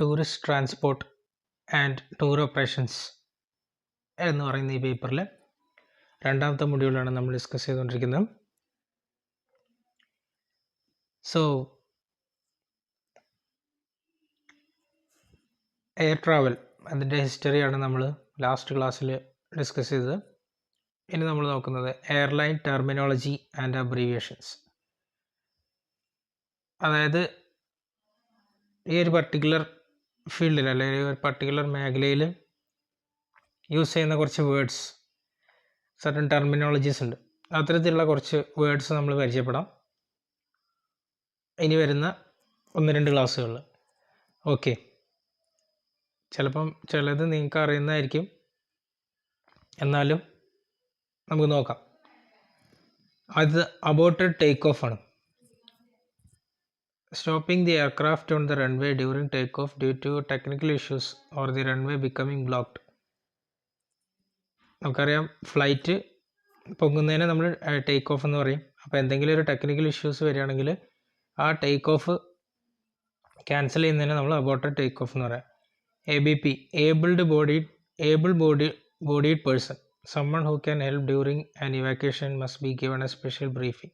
Tourist transport and tour operations എന്ന് പറയുന്ന ഈ പേപ്പറിൽ രണ്ടാമത്തെ മൊഡ്യൂളാണ് നമ്മൾ ഡിസ്കസ് ചെയ്തുകൊണ്ടിരിക്കുന്നത്. സോ എയർ ട്രാവൽ അതിൻ്റെ ഹിസ്റ്ററിയാണ് നമ്മൾ ലാസ്റ്റ് ക്ലാസ്സിൽ ഡിസ്കസ് ചെയ്തത്. ഇനി നമ്മൾ നോക്കുന്നത് എയർലൈൻ ടെർമിനോളജി ആൻഡ് അബ്രീവിയേഷൻസ്. അതായത് ഈ ഒരു പർട്ടിക്കുലർ ഫീൽഡിൽ അല്ലെങ്കിൽ ഒരു പർട്ടിക്കുലർ മേഖലയിൽ യൂസ് ചെയ്യുന്ന കുറച്ച് വേർഡ്സ്, സർട്ടൻ ടെർമിനോളജീസ് ഉണ്ട്. അത്തരത്തിലുള്ള കുറച്ച് വേർഡ്സ് നമ്മൾ പരിചയപ്പെടാം ഇനി വരുന്ന 1-2 ക്ലാസ്സുകളിൽ. ഓക്കെ, ചിലപ്പം ചിലത് നിങ്ങൾക്ക് അറിയുന്നതായിരിക്കും, എന്നാലും നമുക്ക് നോക്കാം. അത് അബോർട്ടഡ് ടേക്ക് ഓഫ് ആണ്. Stopping the aircraft on the runway during take off due to technical issues or the runway becoming blocked. നമുക്കറിയാം, ഫ്ലൈറ്റ് പൊങ്ങുന്നതിനെ നമ്മൾ ടേക്ക് ഓഫ് എന്ന് പറയും. അപ്പോൾ എന്തെങ്കിലും ഒരു ടെക്നിക്കൽ ഇഷ്യൂസ് വരികയാണെങ്കിൽ ആ ടേക്ക് ഓഫ് ക്യാൻസൽ ചെയ്യുന്നതിനെ നമ്മൾ അബോർട്ടഡ് ടേക്ക് ഓഫ് എന്ന് പറയാം. ABP, able bodied person, someone who can help during an evacuation must be given a special briefing.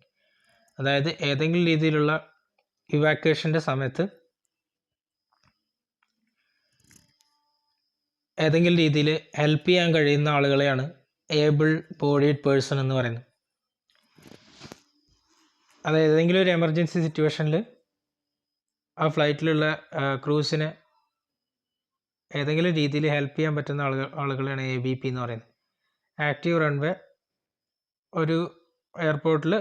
അതായത് ഏതെങ്കിലും രീതിയിലുള്ള ഇവാക്വേഷൻ്റെ സമയത്ത് ഏതെങ്കിലും രീതിയിൽ ഹെൽപ്പ് ചെയ്യാൻ കഴിയുന്ന ആളുകളെയാണ് ഏബിൾ ബോഡീഡ് പേഴ്സൺ എന്ന് പറയുന്നത്. അതായത് ഏതെങ്കിലും ഒരു എമർജൻസി സിറ്റുവേഷനിൽ ആ ഫ്ലൈറ്റിലുള്ള ക്രൂസിനെ ഏതെങ്കിലും രീതിയിൽ ഹെൽപ്പ് ചെയ്യാൻ പറ്റുന്ന ആളുകളാണ് ABP എന്ന് പറയുന്നത്. ആക്റ്റീവ് റൺവേ, ഒരു എയർപോർട്ടിൽ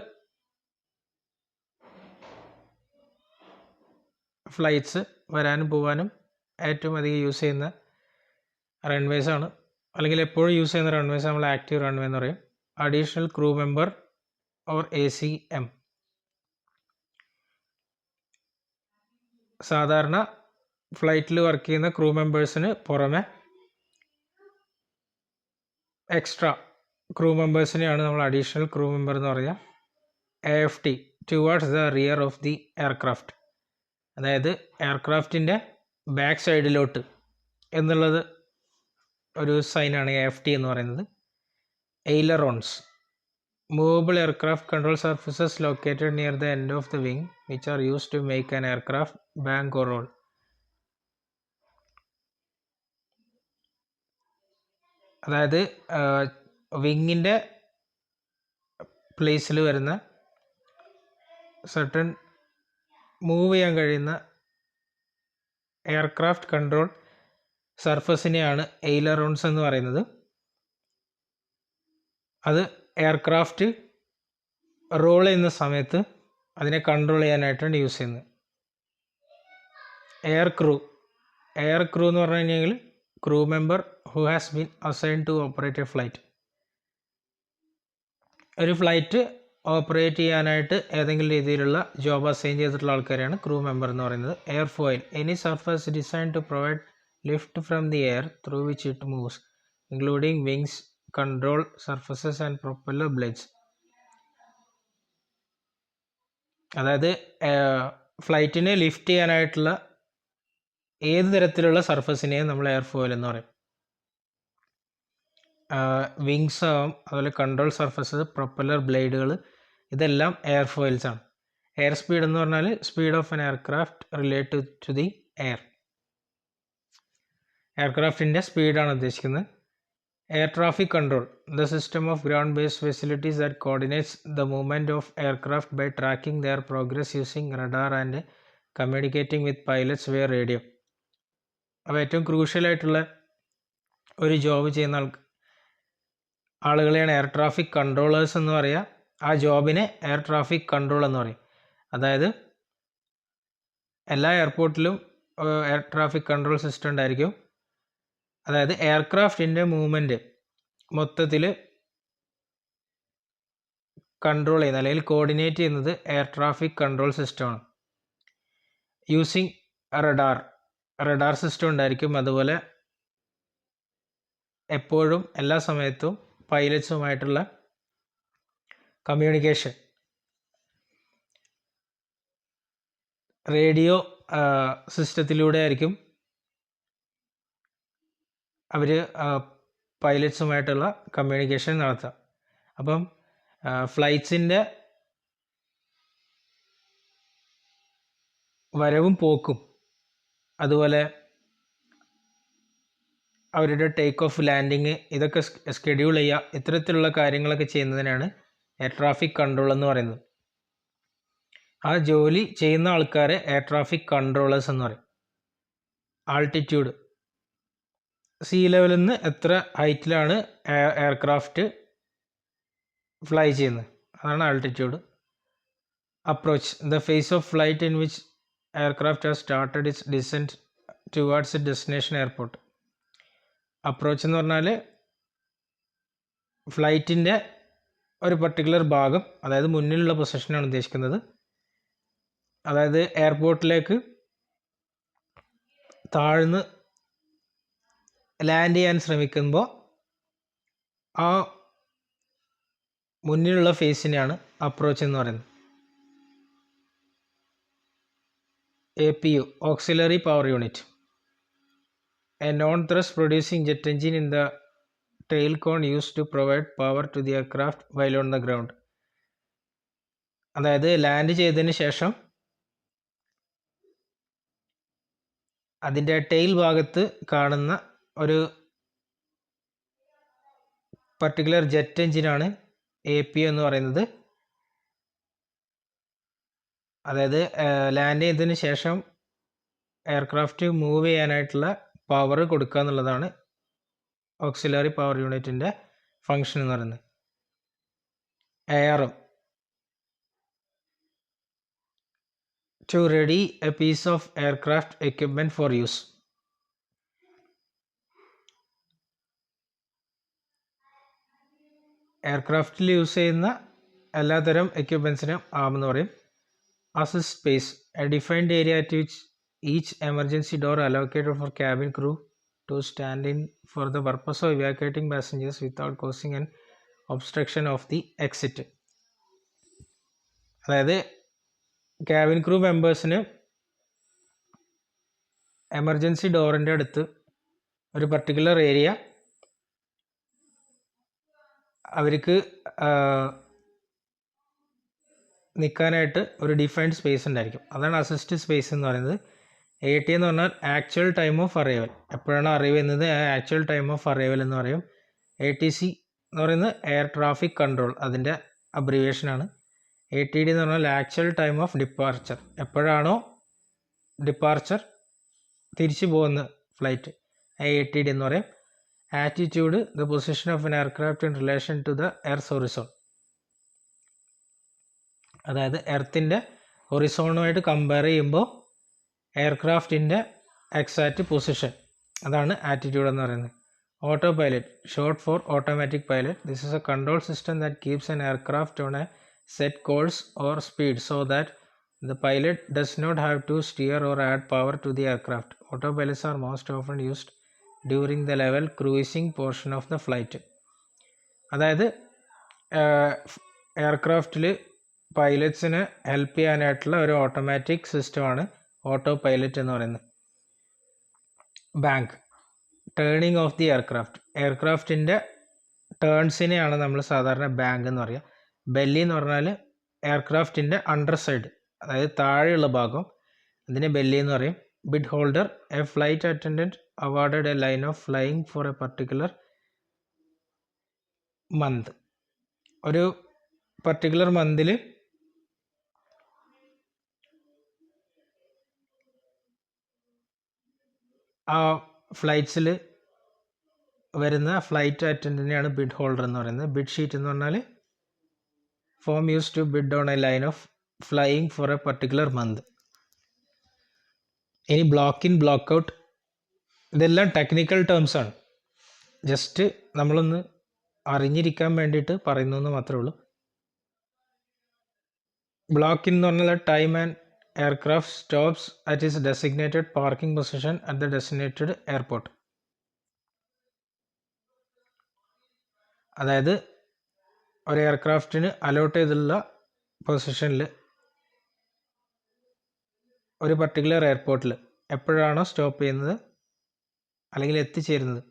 ഫ്ലൈറ്റ്സ് വരാനും പോകാനും ഏറ്റവും അധികം യൂസ് ചെയ്യുന്ന റൺവേസ് ആണ്, അല്ലെങ്കിൽ എപ്പോഴും യൂസ് ചെയ്യുന്ന റൺവേസ് നമ്മൾ ആക്റ്റീവ് റൺവേ എന്ന് പറയും. Additional crew member or ACM. സാധാരണ ഫ്ലൈറ്റിൽ വർക്ക് ചെയ്യുന്ന ക്രൂ മെമ്പേഴ്സിന് പുറമെ എക്സ്ട്രാ ക്രൂ മെമ്പേഴ്സിനെയാണ് നമ്മൾ അഡീഷണൽ ക്രൂ മെമ്പർ എന്ന് പറയുക. AFT, towards the rear of the aircraft. അതായത് എയർക്രാഫ്റ്റിൻ്റെ ബാക്ക് സൈഡിലോട്ട് എന്നുള്ളത് ഒരു സൈനാണ് AFT എന്ന് പറയുന്നത്. Ailerons, movable aircraft control surfaces located near the end of the wing which are used to make an aircraft bank or roll. അതായത് വിങ്ങിൻ്റെ പ്ലേസിൽ വരുന്ന സർട്ടൺ മൂവ് ചെയ്യാൻ കഴിയുന്ന എയർക്രാഫ്റ്റ് കൺട്രോൾ സർഫസിനെയാണ് എയ്ലറോൺസ് എന്ന് പറയുന്നത്. അത് എയർക്രാഫ്റ്റ് റോൾ ചെയ്യുന്ന സമയത്ത് അതിനെ കൺട്രോൾ ചെയ്യാനായിട്ടാണ് യൂസ് ചെയ്യുന്നത്. എയർ ക്രൂ എന്ന് പറഞ്ഞു കഴിഞ്ഞാൽ crew member who has been assign to operate a flight. ഒരു ഫ്ലൈറ്റ് ഓപ്പറേറ്റ് ചെയ്യാനായിട്ട് ഏതെങ്കിലും രീതിയിലുള്ള ജോബ് അസൈൻ ചെയ്തിട്ടുള്ള ആൾക്കാരെയാണ് ക്രൂ മെമ്പർ എന്ന് പറയുന്നത്. Airfoil, any surface design to provide lift from the air through which it moves including wings, control surfaces and propeller blades. അതായത് ഫ്ലൈറ്റിനെ lift ചെയ്യാനായിട്ടുള്ള ഏത് തരത്തിലുള്ള സർഫസിനെയും നമ്മൾ എയർ ഫോയിൽ എന്ന് പറയും. വിങ്സ് ആവും, അതുപോലെ കൺട്രോൾ സർഫസസ്, പ്രൊപ്പല്ലർ ബ്ലേഡുകൾ, ഇതെല്ലാം എയർ ഫോയിൽസ് ആണ്. എയർ സ്പീഡ് എന്ന് പറഞ്ഞാൽ speed of an aircraft related to the air. എയർക്രാഫ്റ്റിൻ്റെ സ്പീഡാണ് ഉദ്ദേശിക്കുന്നത്. Air traffic control, the system of ground based facilities that coordinates the movement of aircraft by tracking their progress using radar and communicating with pilots via radio. അപ്പോൾ ഏറ്റവും ക്രൂഷ്യലായിട്ടുള്ള ഒരു job ചെയ്യുന്ന ആളുകളെയാണ് air traffic controllers എന്ന് പറയുക. ആ ജോബിനെ air traffic control എന്ന് പറയും. അതായത് എല്ലാ എയർപോർട്ടിലും എയർ ട്രാഫിക് കൺട്രോൾ സിസ്റ്റം ഉണ്ടായിരിക്കും. അതായത് എയർക്രാഫ്റ്റിൻ്റെ മൂവ്മെൻറ്റ് മൊത്തത്തിൽ കൺട്രോൾ ചെയ്യുന്നത് അല്ലെങ്കിൽ കോർഡിനേറ്റ് ചെയ്യുന്നത് എയർ ട്രാഫിക് കൺട്രോൾ സിസ്റ്റമാണ്. യൂസിങ് റഡാർ സിസ്റ്റം ഉണ്ടായിരിക്കും. അതുപോലെ എപ്പോഴും എല്ലാ സമയത്തും പൈലറ്റ്സുമായിട്ടുള്ള കമ്മ്യൂണിക്കേഷൻ റേഡിയോ സിസ്റ്റത്തിലൂടെ ആയിരിക്കും അവർ പൈലറ്റ്സുമായിട്ടുള്ള കമ്മ്യൂണിക്കേഷൻ നടത്തുക. അപ്പം ഫ്ലൈറ്റ്സിൻ്റെ വരവും പോക്കും, അതുപോലെ അവരുടെ ടേക്ക് ഓഫ്, ലാൻഡിങ്, ഇതൊക്കെ ഷെഡ്യൂൾ ചെയ്യുക, ഇത്തരത്തിലുള്ള കാര്യങ്ങളൊക്കെ ചെയ്യുന്നതിനാണ് എയർ ട്രാഫിക് കൺട്രോൾ എന്ന് പറയുന്നത്. ആ ജോലി ചെയ്യുന്ന ആൾക്കാരെ എയർ ട്രാഫിക് കൺട്രോളേഴ്സ് എന്ന് പറയും. ആൾട്ടിറ്റ്യൂഡ്, സീ ലെവലിൽ നിന്ന് എത്ര ഹൈറ്റിലാണ് എയർക്രാഫ്റ്റ് ഫ്ലൈ ചെയ്യുന്നത്, അതാണ് altitude. Approach, the phase of flight in which aircraft has started its descent towards it destination airport. Approach എന്ന് പറഞ്ഞാൽ ഫ്ലൈറ്റിൻ്റെ ഒരു പർട്ടിക്കുലർ ഭാഗം, അതായത് മുന്നിലുള്ള പൊസിഷനാണ് ഉദ്ദേശിക്കുന്നത്. അതായത് എയർപോർട്ടിലേക്ക് താഴ്ന്ന് ലാൻഡ് ചെയ്യാൻ ശ്രമിക്കുമ്പോൾ ആ മുന്നിലുള്ള ഫേസിനെയാണ് അപ്രോച്ച് എന്ന് പറയുന്നത്. APU, auxiliary power unit, A non thrust producing jet engine in the tail cone used to provide power to the aircraft while on the ground. അതായത് ലാൻഡ് ചെയ്തതിന് ശേഷം അതിൻ്റെ ടെയിൽ ഭാഗത്ത് കാണുന്ന ഒരു പർട്ടിക്കുലർ ജെറ്റ് എഞ്ചിനാണ് APU എന്ന് പറയുന്നത്. അതായത് ലാൻഡ് ചെയ്തതിന് ശേഷം എയർക്രാഫ്റ്റ് മൂവ് ചെയ്യാനായിട്ടുള്ള പവർ കൊടുക്കുക എന്നുള്ളതാണ് ഓക്സിലറി പവർ യൂണിറ്റിൻ്റെ ഫങ്ഷൻ എന്ന് പറയുന്നത്. ARM, to ready a piece of aircraft equipment for use. എയർക്രാഫ്റ്റിൽ യൂസ് ചെയ്യുന്ന എല്ലാത്തരം എക്യുപ്മെൻസിനും ആം എന്ന് പറയും. Assist space, a defined area at which each emergency door allocated for cabin crew to stand in for the purpose of evacuating passengers without causing an obstruction of the exit. അതായത് cabin crew മെമ്പേഴ്സിന് emergency ഡോറിൻ്റെ അടുത്ത് ഒരു particular area അവർക്ക് നിൽക്കാനായിട്ട് ഒരു defined space ഉണ്ടായിരിക്കും. അതാണ് അസിസ്റ്റ് സ്പേസ് എന്ന് പറയുന്നത്. AT എന്ന് പറഞ്ഞാൽ ആക്ച്വൽ ടൈം ഓഫ് അറൈവൽ, എപ്പോഴാണ് അറൈവ് ചെയ്യുന്നത് ആക്ച്വൽ ടൈം ഓഫ് അറൈവൽ എന്ന് പറയും. ATC എന്ന് പറയുന്നത് എയർ ട്രാഫിക് കൺട്രോൾ, അതിൻ്റെ അബ്രിവേഷനാണ്. ATD എന്ന് പറഞ്ഞാൽ ആക്ച്വൽ ടൈം ഓഫ് ഡിപ്പാർച്ചർ, എപ്പോഴാണോ ഡിപ്പാർച്ചർ തിരിച്ചു പോകുന്ന ഫ്ലൈറ്റ്, ATD എന്ന് പറയും. Attitude, the position of an aircraft in relation to the earth horizon, അതായത് എർത്തിൻ്റെ ഹൊറിസോണുമായിട്ട് കമ്പയർ ചെയ്യുമ്പോൾ എയർക്രാഫ്റ്റിൻ്റെ എക്സാക്റ്റ് പൊസിഷൻ, അതാണ് ആറ്റിറ്റ്യൂഡ് എന്ന് പറയുന്നത്. Autopilot, short for automatic pilot, this is a control system that keeps an aircraft on a set course or speed so that the pilot does not have to steer or add power to the aircraft. Autopilots are most often used during the level cruising portion of the flight. അതായത് എയർക്രാഫ്റ്റിൽ പൈലറ്റ്സിന് help ചെയ്യാനായിട്ടുള്ള ഒരു automatic സിസ്റ്റമാണ് auto pilot എന്ന് പറയുന്നത്. Bank, turning of the aircraft, എയർക്രാഫ്റ്റിൻ്റെ ടേൺസിനെയാണ് നമ്മൾ സാധാരണ ബാങ്ക് എന്ന് പറയുക. ബെല്ലി എന്ന് പറഞ്ഞാൽ എയർക്രാഫ്റ്റിൻ്റെ അണ്ടർ സൈഡ്, അതായത് താഴെയുള്ള ഭാഗം, അതിനെ ബെല്ലി എന്ന് പറയും. Bid holder, a flight attendant awarded a line of flying for a particular month, ഒരു പർട്ടിക്കുലർ മന്തിൽ ആ ഫ്ലൈറ്റ്സിൽ വരുന്ന ഫ്ലൈറ്റ് അറ്റൻഡൻറ്റിനെയാണ് ബിഡ് ഹോൾഡർ എന്ന് പറയുന്നത്. ബിഡ് ഷീറ്റ് എന്ന് പറഞ്ഞാൽ form use to bid on a line of flying for a particular month. ഇനി ബ്ലോക്ക് ഇൻ, ബ്ലോക്ക് ഔട്ട്, ഇതെല്ലാം ടെക്നിക്കൽ ടേംസ് ആണ്. ജസ്റ്റ് നമ്മളൊന്ന് അറിഞ്ഞിരിക്കാൻ വേണ്ടിയിട്ട് പറയുന്നു എന്ന് മാത്രമേ ഉള്ളൂ. ബ്ലോക്ക് ഇൻ എന്ന് പറഞ്ഞാൽ time and aircraft stops at is designated parking position at the designated airport. അതായത് ഒരു എയർക്രാഫ്റ്റിന് അലോട്ട് ചെയ്തുള്ള പൊസിഷനിൽ ഒരു പർട്ടിക്കുലർ എയർപോർട്ടിൽ എപ്പോഴാണോ സ്റ്റോപ്പ് ചെയ്യുന്നത് അല്ലെങ്കിൽ എത്തിച്ചേരുന്നത്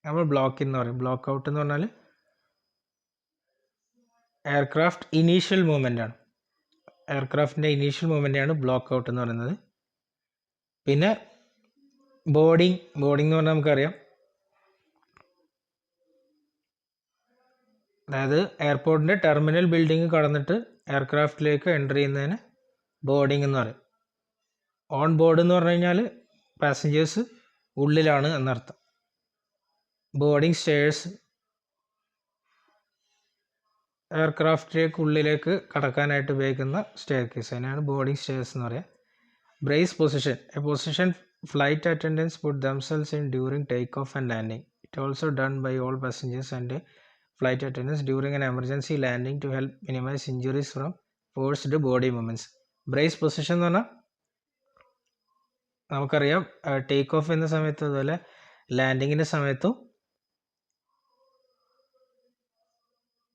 നമ്മൾ ബ്ലോക്ക് എന്ന് പറയും. ബ്ലോക്ക് ഔട്ട് എന്ന് പറഞ്ഞാൽ എയർക്രാഫ്റ്റ് ഇനീഷ്യൽ മൂവ്മെൻ്റ് ആണ്. എയർക്രാഫ്റ്റിൻ്റെ ഇനീഷ്യൽ മൂവ്മെൻ്റ് ആണ് ബ്ലോക്ക് ഔട്ട് എന്ന് പറയുന്നത്. പിന്നെ ബോർഡിങ് എന്ന് പറഞ്ഞാൽ നമുക്കറിയാം, അതായത് എയർപോർട്ടിൻ്റെ ടെർമിനൽ ബിൽഡിംഗ് കടന്നിട്ട് എയർക്രാഫ്റ്റിലേക്ക് എൻ്റർ ചെയ്യുന്നതിന് ബോർഡിങ് എന്ന് പറയും. ഓൺ ബോർഡ് എന്ന് പറഞ്ഞു കഴിഞ്ഞാൽ പാസഞ്ചേഴ്സ് ഉള്ളിലാണ് എന്നർത്ഥം. ബോർഡിങ് സ്റ്റേഴ്സ് എയർക്രാഫ്റ്റിലേക്ക് ഉള്ളിലേക്ക് കടക്കാനായിട്ട് ഉപയോഗിക്കുന്ന സ്റ്റെയർ കേസ്, അതിനാണ് ബോർഡിങ് സ്റ്റേഴ്സ് എന്ന് പറയുക. Brace position, a position flight attendants put themselves in during take off and landing. It also done by all passengers and flight attendants during an emergency landing to help minimize injuries from forced body movements. Brace position എന്ന് പറഞ്ഞാൽ നമുക്കറിയാം, take off ചെയ്യുന്ന സമയത്തും അതുപോലെ ലാൻഡിങ്ങിൻ്റെ സമയത്തും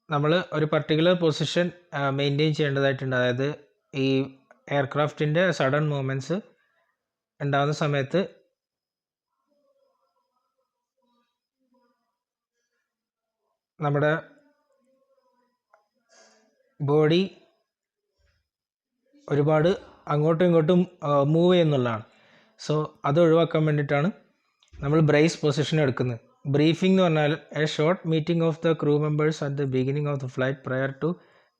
നമ്മൾ ഒരു particular position maintain ചെയ്യേണ്ടതായിട്ടുണ്ട്. അതായത് ഈ എയർക്രാഫ്റ്റിൻ്റെ സഡൻ മൂവ്മെൻറ്റ്സ് ഉണ്ടാകുന്ന സമയത്ത് നമ്മുടെ ബോഡി ഒരുപാട് അങ്ങോട്ടും ഇങ്ങോട്ടും മൂവ് ചെയ്യുന്നുള്ളതാണ്. സോ അത് ഒഴിവാക്കാൻ വേണ്ടിയിട്ടാണ് നമ്മൾ ബ്രേസ് പൊസിഷൻ എടുക്കുന്നത്. ബ്രീഫിംഗ് എന്ന് പറഞ്ഞാൽ a short meeting of the crew members at the beginning of the flight prior to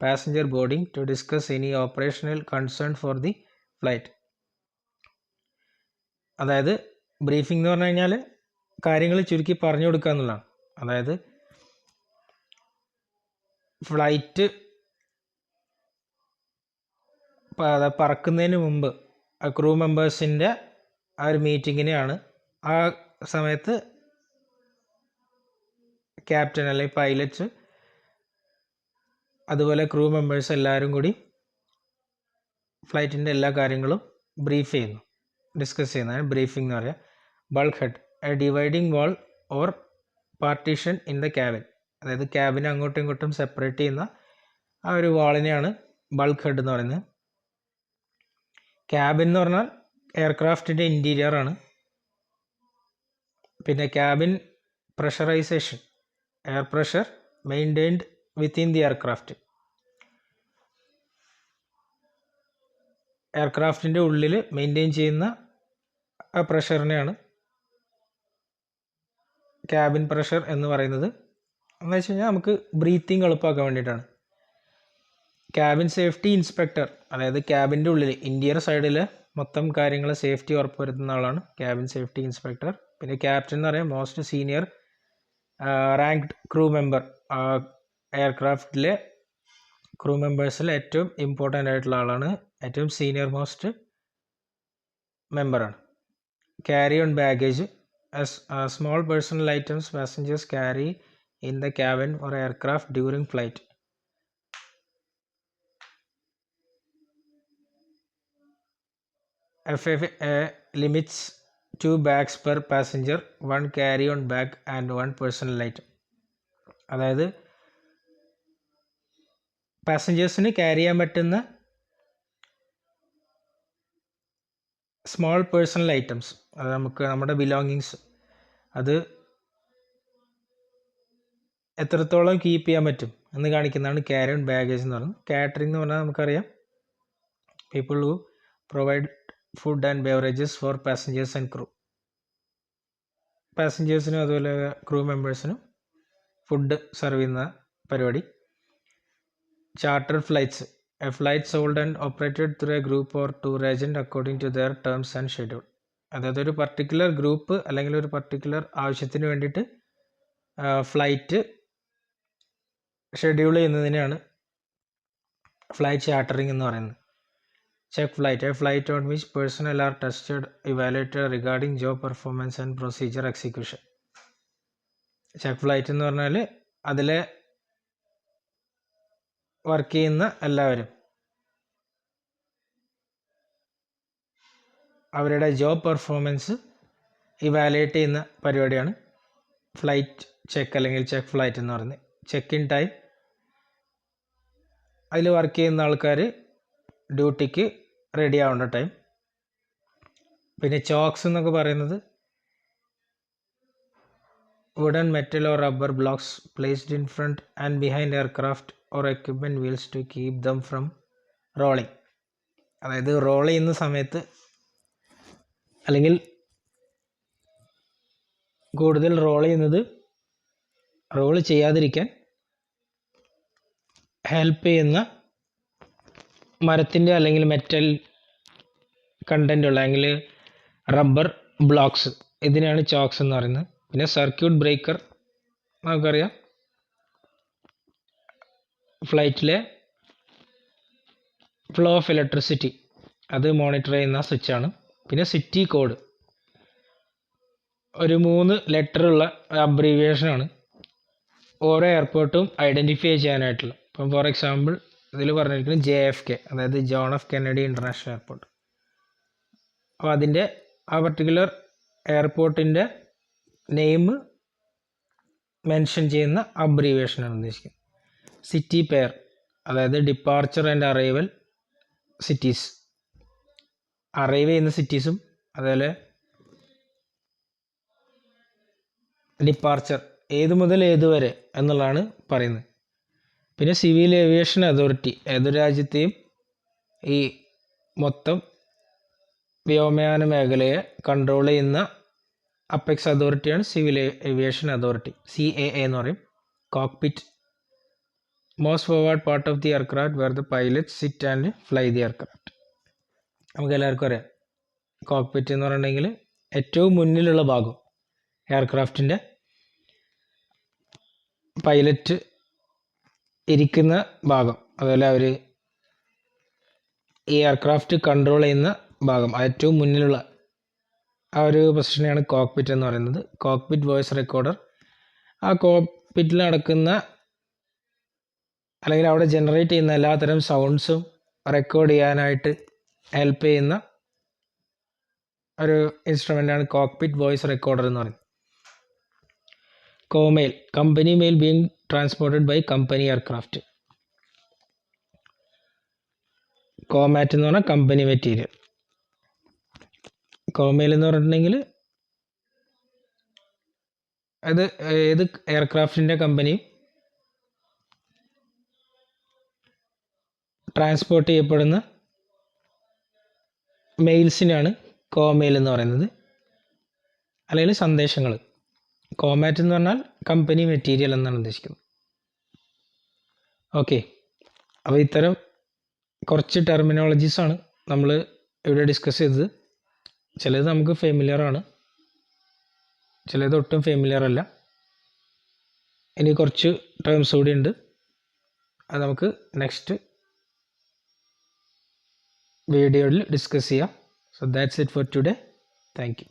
passenger boarding to discuss any operational concern for the flight. അതായത് ബ്രീഫിംഗ് എന്ന് പറഞ്ഞു കഴിഞ്ഞാൽ കാര്യങ്ങൾ ചുരുക്കി പറഞ്ഞു കൊടുക്കുക എന്നുള്ളതാണ്. അതായത് ഫ്ലൈറ്റ് പറക്കുന്നതിന് മുമ്പ് ക്രൂ മെമ്പേഴ്സിൻ്റെ ആ ഒരു മീറ്റിങ്ങിനെയാണ് ആ സമയത്ത് ക്യാപ്റ്റൻ അല്ലെങ്കിൽ പൈലറ്റ്സ് അതുപോലെ ക്രൂ മെമ്പേഴ്സ് എല്ലാവരും കൂടി ഫ്ലൈറ്റിൻ്റെ എല്ലാ കാര്യങ്ങളും ബ്രീഫ് ചെയ്യുന്നു, ഡിസ്കസ് ചെയ്യുന്നതാണ് ബ്രീഫിംഗ് എന്ന് പറയുക. Bulk head, A dividing wall or partition in the cabin. അതായത് ക്യാബിനെ അങ്ങോട്ടും ഇങ്ങോട്ടും സെപ്പറേറ്റ് ചെയ്യുന്ന ആ ഒരു വാളിനെയാണ് ബൾക്ക് ഹെഡ് എന്ന് പറയുന്നത്. ക്യാബിൻ എന്ന് പറഞ്ഞാൽ എയർക്രാഫ്റ്റിൻ്റെ ഇൻറ്റീരിയർ ആണ്. പിന്നെ cabin pressurization, air pressure maintained within the aircraft. എയർക്രാഫ്റ്റിൻ്റെ ഉള്ളിൽ മെയിൻറ്റെയിൻ ചെയ്യുന്ന ആ പ്രഷറിനെയാണ് ക്യാബിൻ പ്രഷർ എന്ന് പറയുന്നത്. എന്ന് വെച്ച് കഴിഞ്ഞാൽ നമുക്ക് ബ്രീത്തിങ് എളുപ്പമാക്കാൻ വേണ്ടിയിട്ടാണ്. ക്യാബിൻ സേഫ്റ്റി ഇൻസ്പെക്ടർ, അതായത് ക്യാബിൻ്റെ ഉള്ളിൽ ഇൻറ്റീരിയർ സൈഡിൽ മൊത്തം കാര്യങ്ങൾ സേഫ്റ്റി ഉറപ്പുവരുത്തുന്ന ആളാണ് ക്യാബിൻ സേഫ്റ്റി ഇൻസ്പെക്ടർ. പിന്നെ ക്യാപ്റ്റൻ എന്ന് പറയാം most senior ranked crew member. എയർക്രാഫ്റ്റിലെ ക്രൂ മെമ്പേഴ്സിൽ ഏറ്റവും ഇമ്പോർട്ടൻ്റ് ആയിട്ടുള്ള ആളാണ്, ഏറ്റവും സീനിയർ മോസ്റ്റ് മെമ്പറാണ്. Carry on baggage, small personal items passengers carry in the cabin or aircraft during flight. FAA limits 2 bags per passenger, 1 carry-on bag and 1 personal item. അതായത് പാസഞ്ചേഴ്സിന് carry ചെയ്യാൻ പറ്റുന്ന സ്മോൾ പേഴ്സണൽ ഐറ്റംസ്, അത് നമുക്ക് നമ്മുടെ belongings, അത് എത്രത്തോളം keep ചെയ്യാൻ പറ്റും എന്ന് കാണിക്കുന്നതാണ് ക്യാരി ഓൺ ബാഗേജ് എന്ന് പറയുന്നത്. കാറ്ററിംഗ് എന്ന് പറഞ്ഞാൽ നമുക്കറിയാം, people who provide food and beverages for passengers and crew. പാസഞ്ചേഴ്സിനും അതുപോലെ ക്രൂ മെമ്പേഴ്സിനും ഫുഡ് സെർവ് ചെയ്യുന്ന പരിപാടി. Charter flights, a flight sold and operated through a group or tour agent according to their terms and schedule. അതായത് ഒരു particular group അല്ലെങ്കിൽ ഒരു particular ആവശ്യത്തിന് വേണ്ടിയിട്ട് ഫ്ലൈറ്റ് ഷെഡ്യൂൾ ചെയ്യുന്നതിനെയാണ് ഫ്ലൈറ്റ് ചാർട്ടറിംഗ് എന്ന് പറയുന്നത്. Check flight, a flight on which personnel are tested evaluated regarding job performance and procedure execution. Check flight എന്ന് പറഞ്ഞാൽ അതിലെ വർക്ക് ചെയ്യുന്ന എല്ലാവരും അവരുടെ ജോബ് പെർഫോമൻസ് ഇവാലുവേറ്റ് ചെയ്യുന്ന പരിപാടിയാണ് ഫ്ലൈറ്റ് ചെക്ക് അല്ലെങ്കിൽ ചെക്ക് ഫ്ലൈറ്റ് എന്ന് പറയുന്നത്. ചെക്ക് ഇൻ ടൈം, അതിൽ വർക്ക് ചെയ്യുന്ന ആൾക്കാർ ഡ്യൂട്ടിക്ക് റെഡി ആവേണ്ട ടൈം. പിന്നെ ചോക്സ് എന്നൊക്കെ പറയുന്നത് wooden, metal or rubber blocks placed in front and behind aircraft or equipment wheels to keep them from rolling. അതായത് റോൾ ചെയ്യുന്ന സമയത്ത് അല്ലെങ്കിൽ കൂടുതൽ റോൾ ചെയ്യാതിരിക്കാൻ ഹെൽപ്പ് ചെയ്യുന്ന മരത്തിൻ്റെ അല്ലെങ്കിൽ മെറ്റൽ കണ്ടൻ്റ് ഉള്ള അല്ലെങ്കിൽ റബ്ബർ ബ്ലോക്സ്, ഇതിനെയാണ് ചോക്സ് എന്ന് പറയുന്നത്. പിന്നെ സർക്യൂട്ട് ബ്രേക്കർ നമുക്കറിയാം, ഫ്ലൈറ്റിലെ ഫ്ലോ ഓഫ് ഇലക്ട്രിസിറ്റി അത് മോണിറ്റർ ചെയ്യുന്ന സ്വിച്ചാണ്. പിന്നെ സിറ്റി കോഡ് ഒരു 3 ലെറ്ററുള്ള അബ്രീവിയേഷനാണ് ഓരോ എയർപോർട്ടും ഐഡൻറ്റിഫൈ ചെയ്യാനായിട്ടുള്ള. ഇപ്പം ഫോർ എക്സാമ്പിൾ ഇതിൽ പറഞ്ഞിരിക്കുന്നത് JFK, അതായത് John F Kennedy international airport. അപ്പോൾ അതിൻ്റെ ആ പർട്ടിക്കുലർ എയർപോർട്ടിൻ്റെ നെയിം മെൻഷൻ ചെയ്യുന്ന അബ്രീവിയേഷനാണ് ഉദ്ദേശിക്കുന്നത്. സിറ്റി പെയർ, അതായത് departure and arrival cities, arrive ചെയ്യുന്ന സിറ്റീസും അതുപോലെ ഡിപ്പാർച്ചർ ഏത് മുതൽ ഏതുവരെ എന്നുള്ളതാണ് പറയുന്നത്. പിന്നെ സിവിൽ ഏവിയേഷൻ അതോറിറ്റി, ഏതൊരു രാജ്യത്തെയും ഈ മൊത്തം വ്യോമയാന മേഖലയെ കൺട്രോൾ ചെയ്യുന്ന അപ്പെക്സ് അതോറിറ്റിയാണ് സിവിൽ ഏവിയേഷൻ അതോറിറ്റി, CAA എന്ന് പറയും. Cockpit, most forward part of the aircraft where the pilot sit and fly the aircraft. നമുക്ക് എല്ലാവർക്കും അറിയാം, കോക്പിറ്റ് എന്ന് പറഞ്ഞിട്ടുണ്ടെങ്കിൽ ഏറ്റവും മുന്നിലുള്ള ഭാഗം, എയർക്രാഫ്റ്റിൻ്റെ പൈലറ്റ് ഇരിക്കുന്ന ഭാഗം, അതുപോലെ അവർ ഈ എയർക്രാഫ്റ്റ് കൺട്രോൾ ചെയ്യുന്ന ഭാഗം, ഏറ്റവും മുന്നിലുള്ള ആ ഒരു പൊസിഷനെയാണ് കോക്പിറ്റ് എന്ന് പറയുന്നത്. കോക്പിറ്റ് വോയിസ് റെക്കോർഡർ, ആ കോക്പിറ്റിൽ നടക്കുന്ന അല്ലെങ്കിൽ അവിടെ ജനറേറ്റ് ചെയ്യുന്ന എല്ലാത്തരം സൗണ്ട്സും റെക്കോർഡ് ചെയ്യാനായിട്ട് ഹെൽപ്പ് ചെയ്യുന്ന ഒരു ഇൻസ്ട്രുമെൻ്റാണ് കോക്പിറ്റ് വോയിസ് റെക്കോർഡർ എന്ന് പറയുന്നത്. Comail, company mail being transported by company aircraft. Comat എന്ന് പറഞ്ഞാൽ കമ്പനി മെറ്റീരിയൽ. കോമെയിൽ എന്ന് പറഞ്ഞിട്ടുണ്ടെങ്കിൽ അത് ഏത് എയർക്രാഫ്റ്റിൻ്റെ കമ്പനിയും ട്രാൻസ്പോർട്ട് ചെയ്യപ്പെടുന്ന മെയിൽസിനാണ് കോമെയിൽ എന്ന് പറയുന്നത്, അല്ലെങ്കിൽ സന്ദേശങ്ങൾ. കോമാറ്റ് എന്ന് പറഞ്ഞാൽ കമ്പനി മെറ്റീരിയൽ എന്നാണ് ഉദ്ദേശിക്കുന്നത്. ഓക്കെ, അപ്പോൾ ഇത്തരം കുറച്ച് ടെർമിനോളജീസാണ് നമ്മൾ ഇവിടെ ഡിസ്കസ് ചെയ്തത്. ചിലത് നമുക്ക് ഫെമിലിയറാണ്, ചിലത് ഒട്ടും ഫെമിലിയർ അല്ല. ഇനി കുറച്ച് ടേംസ് കൂടി ഉണ്ട്, അത് നമുക്ക് നെക്സ്റ്റ് വീഡിയോയിൽ ഡിസ്കസ് ചെയ്യാം. So that's it for today. Thank you.